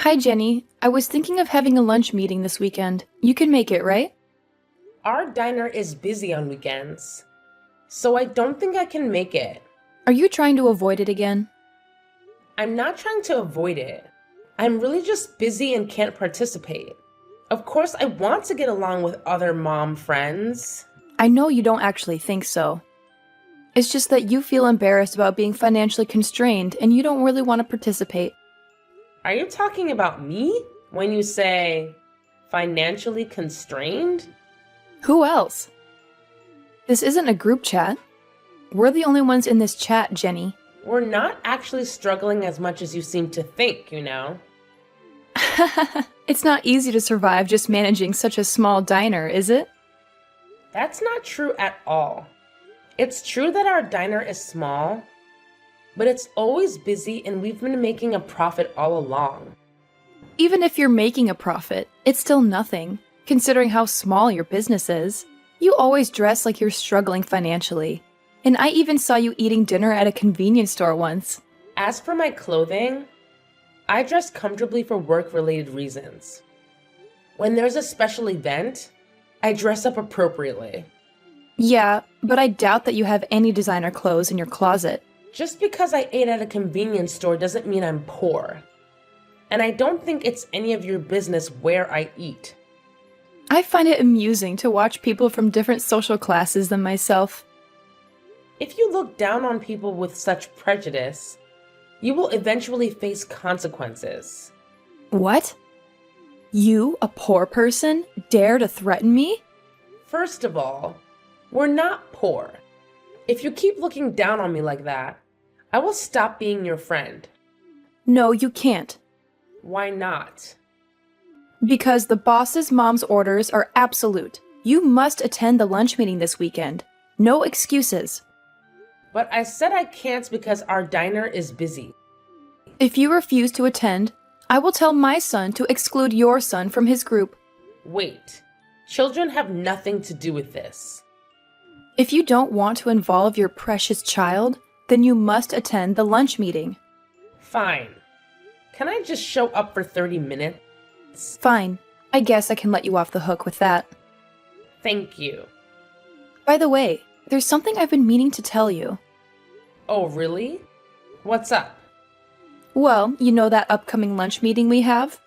Hi, Jenny. I was thinking of having a lunch meeting this weekend. You can make it, right? Our diner is busy on weekends, so I don't think I can make it. Are you trying to avoid it again? I'm not trying to avoid it. I'm really just busy and can't participate. Of course, I want to get along with other mom friends. I know you don't actually think so. It's just that you feel embarrassed about being financially constrained and you don't really want to participate. Are you talking about me when you say financially constrained? Who else? This isn't a group chat. We're the only ones in this chat, Jenny. We're not actually struggling as much as you seem to think. It's not easy to survive just managing such a small diner, is it? That's not true at all. It's true that our diner is small, but it's always busy and we've been making a profit all along. Even if you're making a profit, it's still nothing, considering how small your business is. You always dress like you're struggling financially. And I even saw you eating dinner at a convenience store once. As for my clothing, I dress comfortably for work-related reasons. When there's a special event, I dress up appropriately. Yeah, but I doubt that you have any designer clothes in your closet. Just because I ate at a convenience store doesn't mean I'm poor. And I don't think it's any of your business where I eat. I find it amusing to watch people from different social classes than myself. If you look down on people with such prejudice, you will eventually face consequences. What? You, a poor person, dare to threaten me? First of all, we're not poor. If you keep looking down on me like that, I will stop being your friend. No, you can't. Why not? Because the boss's mom's orders are absolute. You must attend the lunch meeting this weekend. No excuses. But I said I can't because our diner is busy. If you refuse to attend, I will tell my son to exclude your son from his group. Wait, children have nothing to do with this. If you don't want to involve your precious child, then you must attend the lunch meeting. Fine. Can I just show up for 30 minutes? Fine. I guess I can let you off the hook with that. Thank you. By the way, there's something I've been meaning to tell you. Oh, really? What's up? Well, you know that upcoming lunch meeting we have?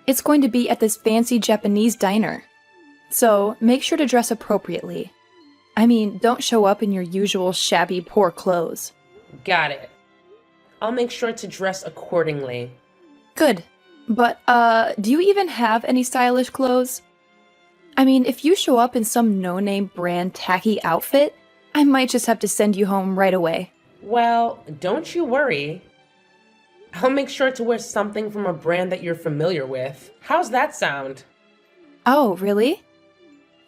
It's going to be at this fancy Japanese diner. So, make sure to dress appropriately. I mean, don't show up in your usual shabby, poor clothes. Got it. I'll make sure to dress accordingly. Good. But, do you even have any stylish clothes? I mean, if you show up in some no-name brand tacky outfit, I might just have to send you home right away. Well, don't you worry. I'll make sure to wear something from a brand that you're familiar with. How's that sound? Oh, really?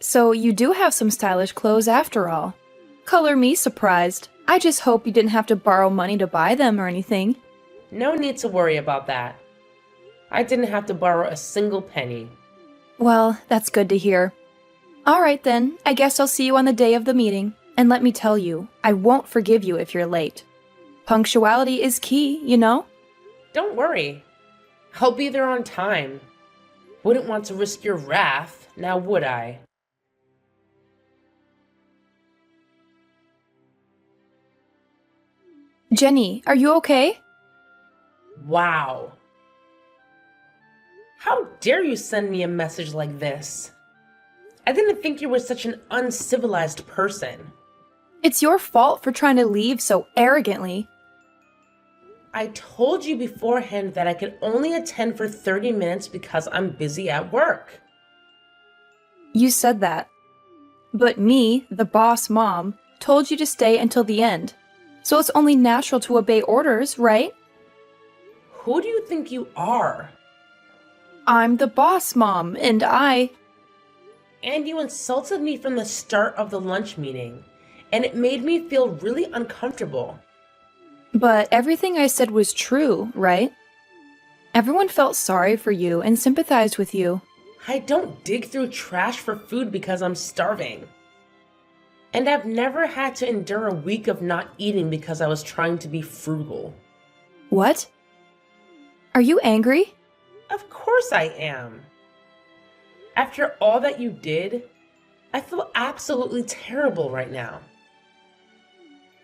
So you do have some stylish clothes after all. Color me surprised. I just hope you didn't have to borrow money to buy them or anything. No need to worry about that. I didn't have to borrow a single penny. Well, that's good to hear. Alright then, I guess I'll see you on the day of the meeting. And let me tell you, I won't forgive you if you're late. Punctuality is key, you know? Don't worry. I'll be there on time. Wouldn't want to risk your wrath, now would I? Jenny, are you okay? Wow. How dare you send me a message like this? I didn't think you were such an uncivilized person. It's your fault for trying to leave so arrogantly. I told you beforehand that I could only attend for 30 minutes because I'm busy at work. You said that. But me, the boss mom, told you to stay until the end. So it's only natural to obey orders, right? Who do you think you are? I'm the boss mom, and And you insulted me from the start of the lunch meeting, and it made me feel really uncomfortable. But everything I said was true, right? Everyone felt sorry for you and sympathized with you. I don't dig through trash for food because I'm starving. And I've never had to endure a week of not eating because I was trying to be frugal. What? Are you angry? Of course I am. After all that you did, I feel absolutely terrible right now.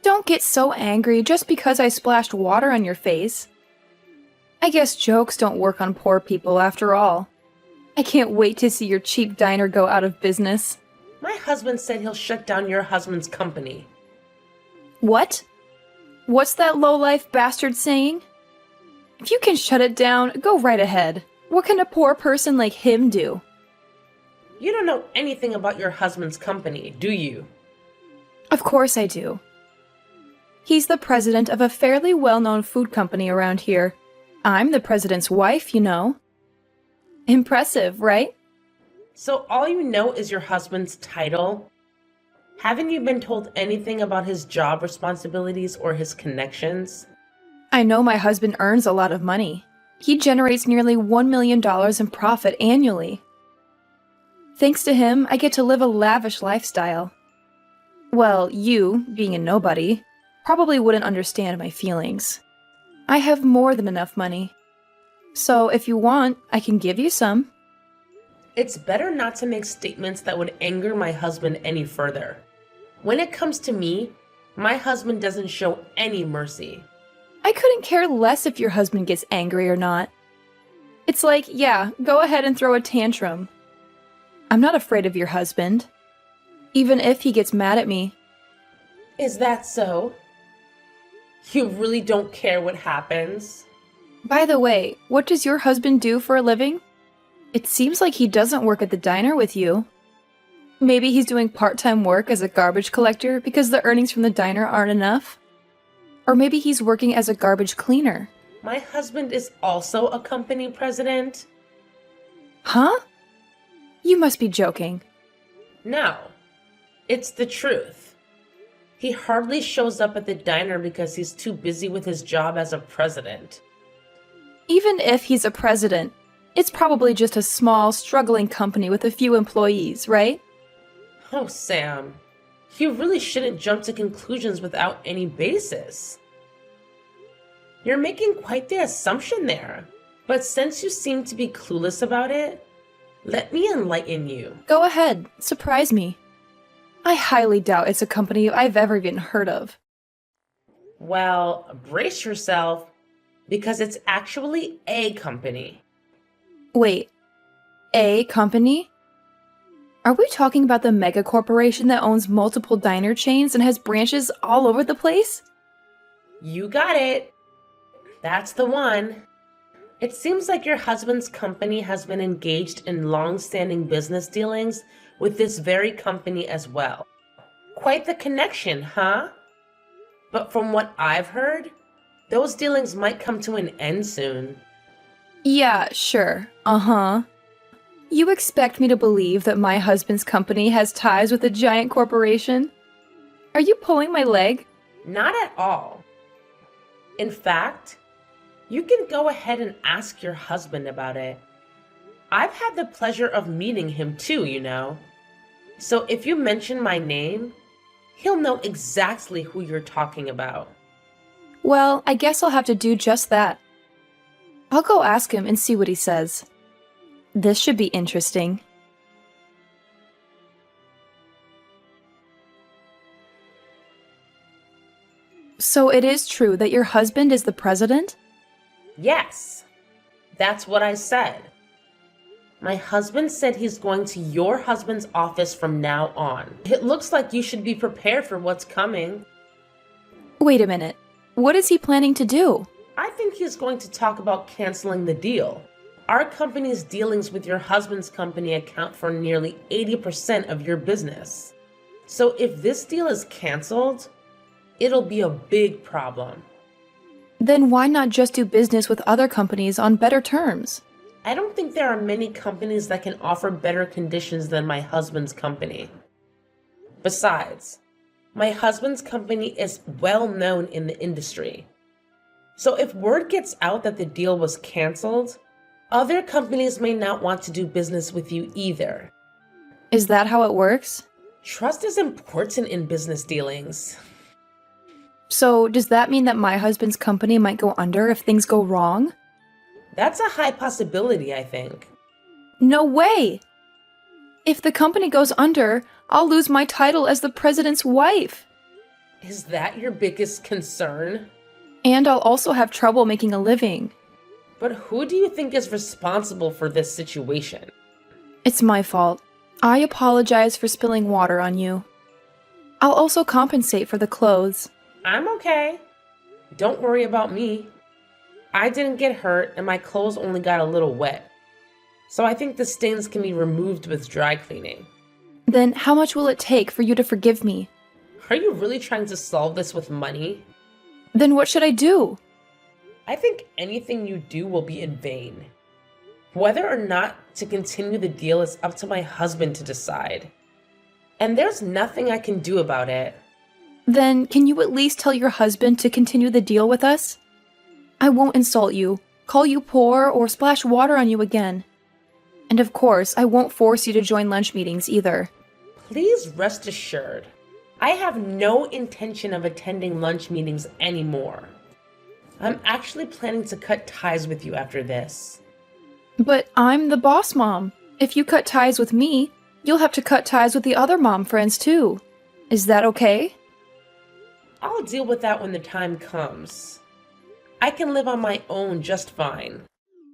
Don't get so angry just because I splashed water on your face. I guess jokes don't work on poor people after all. I can't wait to see your cheap diner go out of business. My husband said he'll shut down your husband's company. What? What's that low-life bastard saying? If you can shut it down, go right ahead. What can a poor person like him do? You don't know anything about your husband's company, do you? Of course I do. He's the president of a fairly well-known food company around here. I'm the president's wife, you know. Impressive, right? So all you know is your husband's title? Haven't you been told anything about his job responsibilities or his connections? I know my husband earns a lot of money. He generates nearly $1 million in profit annually. Thanks to him, I get to live a lavish lifestyle. Well, you, being a nobody, probably wouldn't understand my feelings. I have more than enough money. So if you want, I can give you some. It's better not to make statements that would anger my husband any further. When it comes to me, my husband doesn't show any mercy. I couldn't care less if your husband gets angry or not. It's like, yeah, go ahead and throw a tantrum. I'm not afraid of your husband, even if he gets mad at me. Is that so? You really don't care what happens? By the way, what does your husband do for a living? It seems like he doesn't work at the diner with you. Maybe he's doing part-time work as a garbage collector because the earnings from the diner aren't enough? Or maybe he's working as a garbage cleaner. My husband is also a company president? Huh? You must be joking. No, it's the truth. He hardly shows up at the diner because he's too busy with his job as a president. Even if he's a president, it's probably just a small, struggling company with a few employees, right? Oh, Sam, you really shouldn't jump to conclusions without any basis. You're making quite the assumption there, but since you seem to be clueless about it, let me enlighten you. Go ahead, surprise me. I highly doubt it's a company I've ever even heard of. Well, brace yourself, because it's actually a company. Wait, a company? Are we talking about the mega corporation that owns multiple diner chains and has branches all over the place? You got it. That's the one. It seems like your husband's company has been engaged in long-standing business dealings with this very company as well. Quite the connection, huh? But from what I've heard, those dealings might come to an end soon. Yeah, sure. Uh-huh. You expect me to believe that my husband's company has ties with a giant corporation? Are you pulling my leg? Not at all. In fact, you can go ahead and ask your husband about it. I've had the pleasure of meeting him too, you know. So if you mention my name, he'll know exactly who you're talking about. Well, I guess I'll have to do just that. I'll go ask him and see what he says. This should be interesting. So it is true that your husband is the president? Yes, that's what I said. My husband said he's going to your husband's office from now on. It looks like you should be prepared for what's coming. Wait a minute. What is he planning to do? I think he's going to talk about canceling the deal. Our company's dealings with your husband's company account for nearly 80% of your business. So if this deal is canceled, it'll be a big problem. Then why not just do business with other companies on better terms? I don't think there are many companies that can offer better conditions than my husband's company. Besides, my husband's company is well known in the industry. So if word gets out that the deal was canceled, other companies may not want to do business with you either. Is that how it works? Trust is important in business dealings. So does that mean that my husband's company might go under if things go wrong? That's a high possibility, I think. No way! If the company goes under, I'll lose my title as the president's wife. Is that your biggest concern? And I'll also have trouble making a living. But who do you think is responsible for this situation? It's my fault. I apologize for spilling water on you. I'll also compensate for the clothes. I'm okay. Don't worry about me. I didn't get hurt and my clothes only got a little wet. So I think the stains can be removed with dry cleaning. Then how much will it take for you to forgive me? Are you really trying to solve this with money? Then what should I do? I think anything you do will be in vain. Whether or not to continue the deal is up to my husband to decide. And there's nothing I can do about it. Then can you at least tell your husband to continue the deal with us? I won't insult you, call you poor, or splash water on you again. And of course, I won't force you to join lunch meetings either. Please rest assured, I have no intention of attending lunch meetings anymore. I'm actually planning to cut ties with you after this. But I'm the boss mom. If you cut ties with me, you'll have to cut ties with the other mom friends too. Is that okay? I'll deal with that when the time comes. I can live on my own just fine.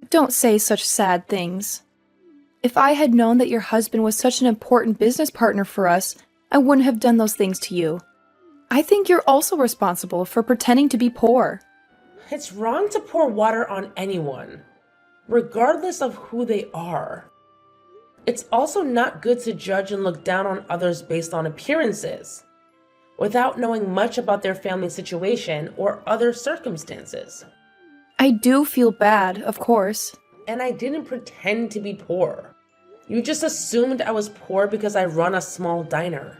Don't say such sad things. If I had known that your husband was such an important business partner for us, I wouldn't have done those things to you. I think you're also responsible for pretending to be poor. It's wrong to pour water on anyone, regardless of who they are. It's also not good to judge and look down on others based on appearances, without knowing much about their family situation or other circumstances. I do feel bad, of course. And I didn't pretend to be poor. You just assumed I was poor because I run a small diner.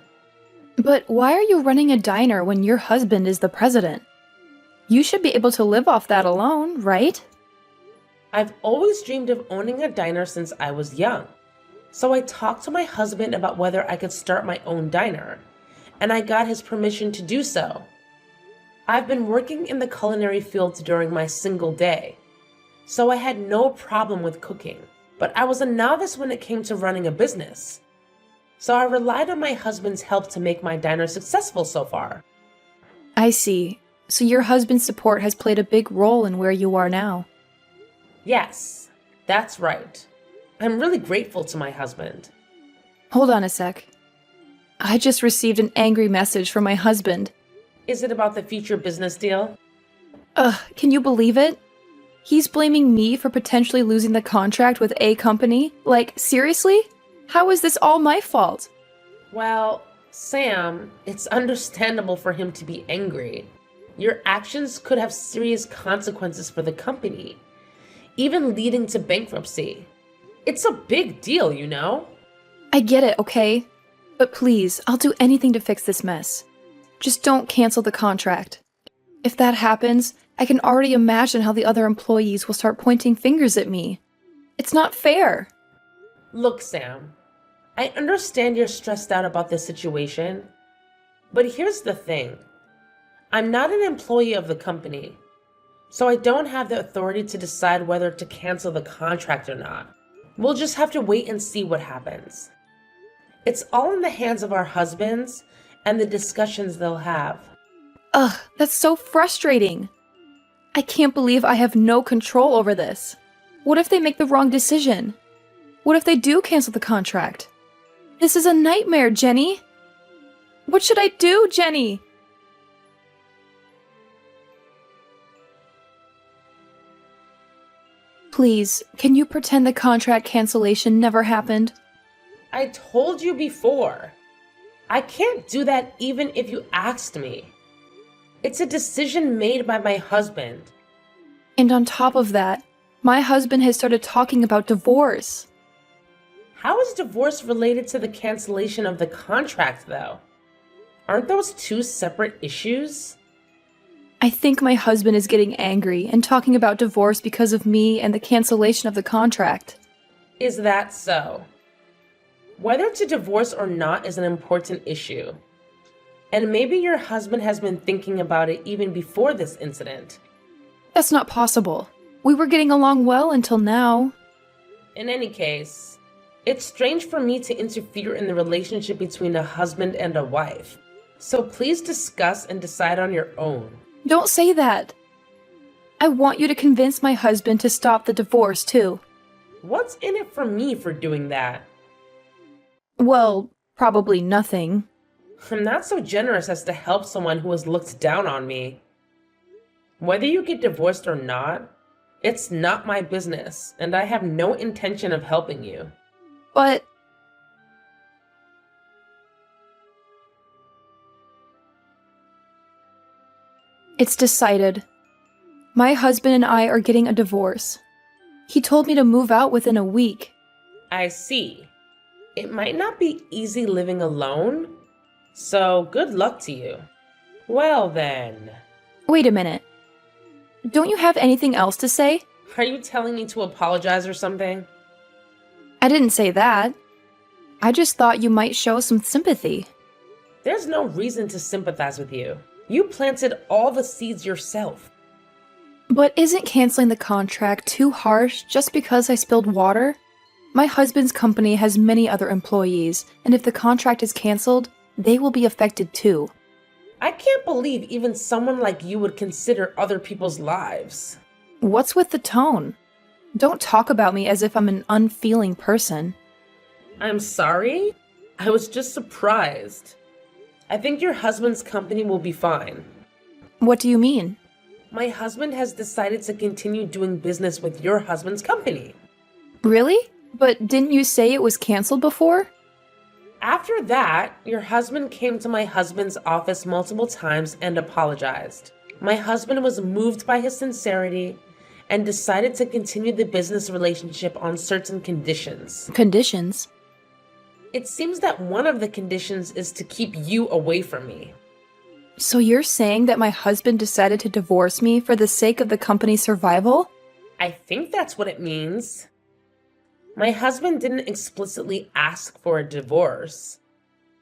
But why are you running a diner when your husband is the president? You should be able to live off that alone, right? I've always dreamed of owning a diner since I was young. So I talked to my husband about whether I could start my own diner, and I got his permission to do so. I've been working in the culinary field during my single day, so I had no problem with cooking, but I was a novice when it came to running a business. So I relied on my husband's help to make my diner successful so far. I see. So your husband's support has played a big role in where you are now. Yes, that's right. I'm really grateful to my husband. Hold on a sec. I just received an angry message from my husband. Is it about the future business deal? Can you believe it? He's blaming me for potentially losing the contract with A company? Like, seriously? How is this all my fault? Well, Sam, it's understandable for him to be angry. Your actions could have serious consequences for the company, even leading to bankruptcy. It's a big deal, you know? I get it, okay? But please, I'll do anything to fix this mess. Just don't cancel the contract. If that happens, I can already imagine how the other employees will start pointing fingers at me. It's not fair. Look, Sam, I understand you're stressed out about this situation, but here's the thing. I'm not an employee of the company, so I don't have the authority to decide whether to cancel the contract or not. We'll just have to wait and see what happens. It's all in the hands of our husbands and the discussions they'll have. Ugh, that's so frustrating. I can't believe I have no control over this. What if they make the wrong decision? What if they do cancel the contract? This is a nightmare, Jenny. What should I do, Jenny? Please, can you pretend the contract cancellation never happened? I told you before. I can't do that even if you asked me. It's a decision made by my husband. And on top of that, my husband has started talking about divorce. How is divorce related to the cancellation of the contract, though? Aren't those two separate issues? I think my husband is getting angry and talking about divorce because of me and the cancellation of the contract. Is that so? Whether to divorce or not is an important issue. And maybe your husband has been thinking about it even before this incident. That's not possible. We were getting along well until now. In any case, it's strange for me to interfere in the relationship between a husband and a wife. So please discuss and decide on your own. Don't say that. I want you to convince my husband to stop the divorce, too. What's in it for me for doing that? Well, probably nothing. I'm not so generous as to help someone who has looked down on me. Whether you get divorced or not, it's not my business, and I have no intention of helping you. But... It's decided. My husband and I are getting a divorce. He told me to move out within a week. I see. It might not be easy living alone, so good luck to you. Well then. Wait a minute. Don't you have anything else to say? Are you telling me to apologize or something? I didn't say that. I just thought you might show some sympathy. There's no reason to sympathize with you. You planted all the seeds yourself. But isn't canceling the contract too harsh just because I spilled water? My husband's company has many other employees, and if the contract is canceled, they will be affected too. I can't believe even someone like you would consider other people's lives. What's with the tone? Don't talk about me as if I'm an unfeeling person. I'm sorry? I was just surprised. I think your husband's company will be fine. What do you mean? My husband has decided to continue doing business with your husband's company. Really? But didn't you say it was canceled before? After that, your husband came to my husband's office multiple times and apologized. My husband was moved by his sincerity and decided to continue the business relationship on certain conditions. Conditions? It seems that one of the conditions is to keep you away from me. So you're saying that my husband decided to divorce me for the sake of the company's survival? I think that's what it means. My husband didn't explicitly ask for a divorce,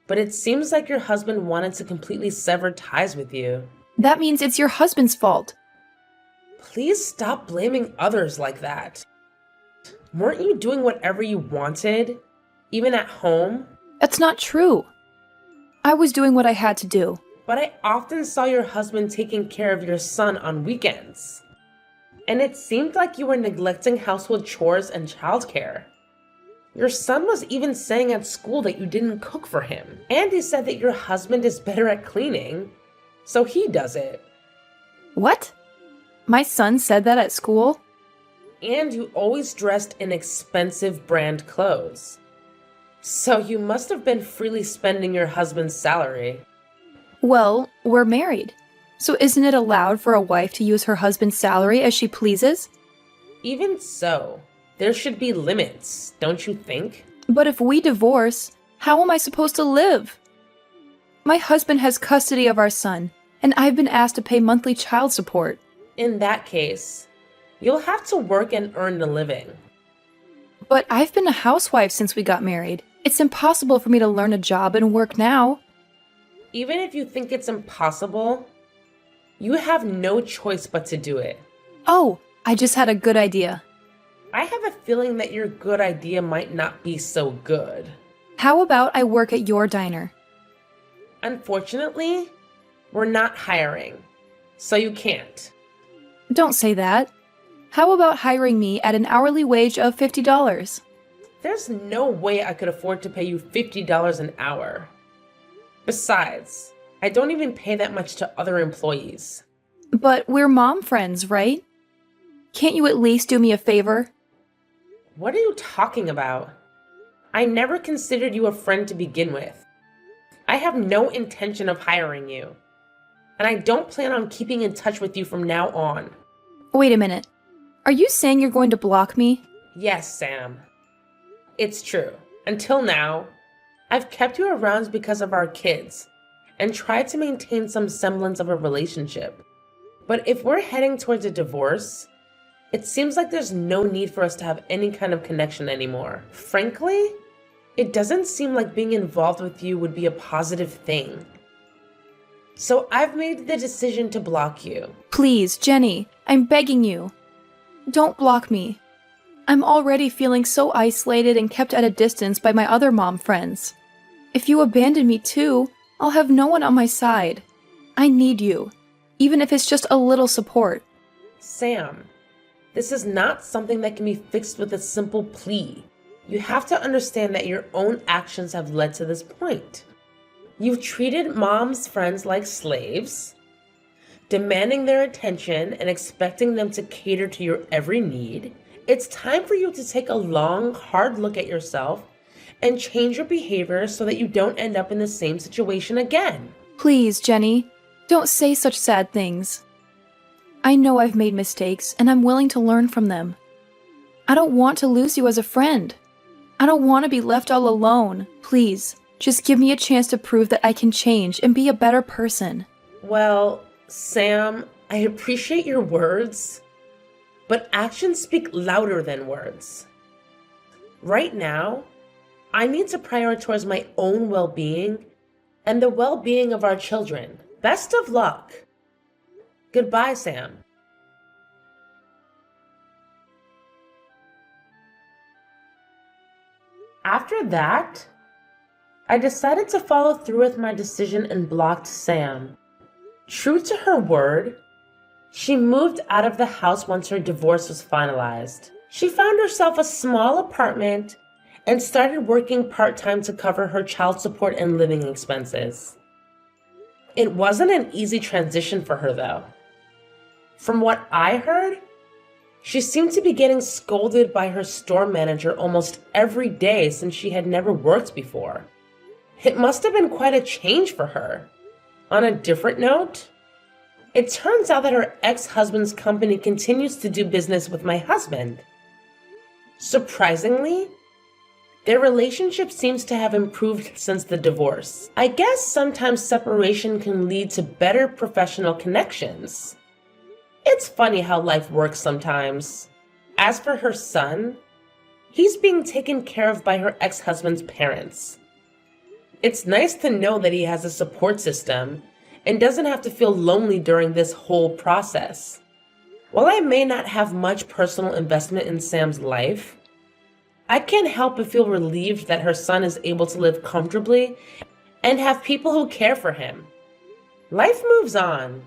but it seems like your husband wanted to completely sever ties with you. That means it's your husband's fault. Please stop blaming others like that. Weren't you doing whatever you wanted, even at home? That's not true. I was doing what I had to do. But I often saw your husband taking care of your son on weekends. And it seemed like you were neglecting household chores and childcare. Your son was even saying at school that you didn't cook for him. And he said that your husband is better at cleaning, so he does it. What? My son said that at school? And you always dressed in expensive brand clothes. So you must have been freely spending your husband's salary. Well, we're married. So isn't it allowed for a wife to use her husband's salary as she pleases? Even so, there should be limits, don't you think? But if we divorce, how am I supposed to live? My husband has custody of our son, and I've been asked to pay monthly child support. In that case, you'll have to work and earn a living. But I've been a housewife since we got married. It's impossible for me to learn a job and work now. Even if you think it's impossible, you have no choice but to do it. Oh, I just had a good idea. I have a feeling that your good idea might not be so good. How about I work at your diner? Unfortunately, we're not hiring, so you can't. Don't say that. How about hiring me at an hourly wage of $50? There's no way I could afford to pay you $50 an hour. Besides, I don't even pay that much to other employees. But we're mom friends, right? Can't you at least do me a favor? What are you talking about? I never considered you a friend to begin with. I have no intention of hiring you. And I don't plan on keeping in touch with you from now on. Wait a minute. Are you saying you're going to block me? Yes, Sam. It's true. Until now, I've kept you around because of our kids and tried to maintain some semblance of a relationship. But if we're heading towards a divorce, it seems like there's no need for us to have any kind of connection anymore. Frankly, it doesn't seem like being involved with you would be a positive thing. So I've made the decision to block you. Please, Jenny, I'm begging you. Don't block me. I'm already feeling so isolated and kept at a distance by my other mom friends. If you abandon me too, I'll have no one on my side. I need you, even if it's just a little support. Sam, this is not something that can be fixed with a simple plea. You have to understand that your own actions have led to this point. You've treated mom's friends like slaves, demanding their attention and expecting them to cater to your every need. It's time for you to take a long, hard look at yourself and change your behavior so that you don't end up in the same situation again. Please, Jenny, don't say such sad things. I know I've made mistakes, and I'm willing to learn from them. I don't want to lose you as a friend. I don't want to be left all alone. Please, just give me a chance to prove that I can change and be a better person. Well, Sam, I appreciate your words, but actions speak louder than words. Right now, I need to prioritize my own well-being and the well-being of our children. Best of luck. Goodbye, Sam. After that, I decided to follow through with my decision and blocked Sam. True to her word, she moved out of the house once her divorce was finalized. She found herself a small apartment and started working part-time to cover her child support and living expenses. It wasn't an easy transition for her, though. From what I heard, she seemed to be getting scolded by her store manager almost every day since she had never worked before. It must have been quite a change for her. On a different note, it turns out that her ex-husband's company continues to do business with my husband. Surprisingly, their relationship seems to have improved since the divorce. I guess sometimes separation can lead to better professional connections. It's funny how life works sometimes. As for her son, he's being taken care of by her ex-husband's parents. It's nice to know that he has a support system and doesn't have to feel lonely during this whole process. While I may not have much personal investment in Sam's life, I can't help but feel relieved that her son is able to live comfortably and have people who care for him. Life moves on,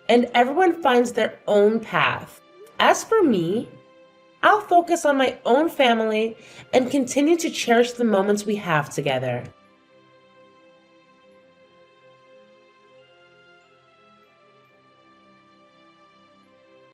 and everyone finds their own path. As for me, I'll focus on my own family and continue to cherish the moments we have together.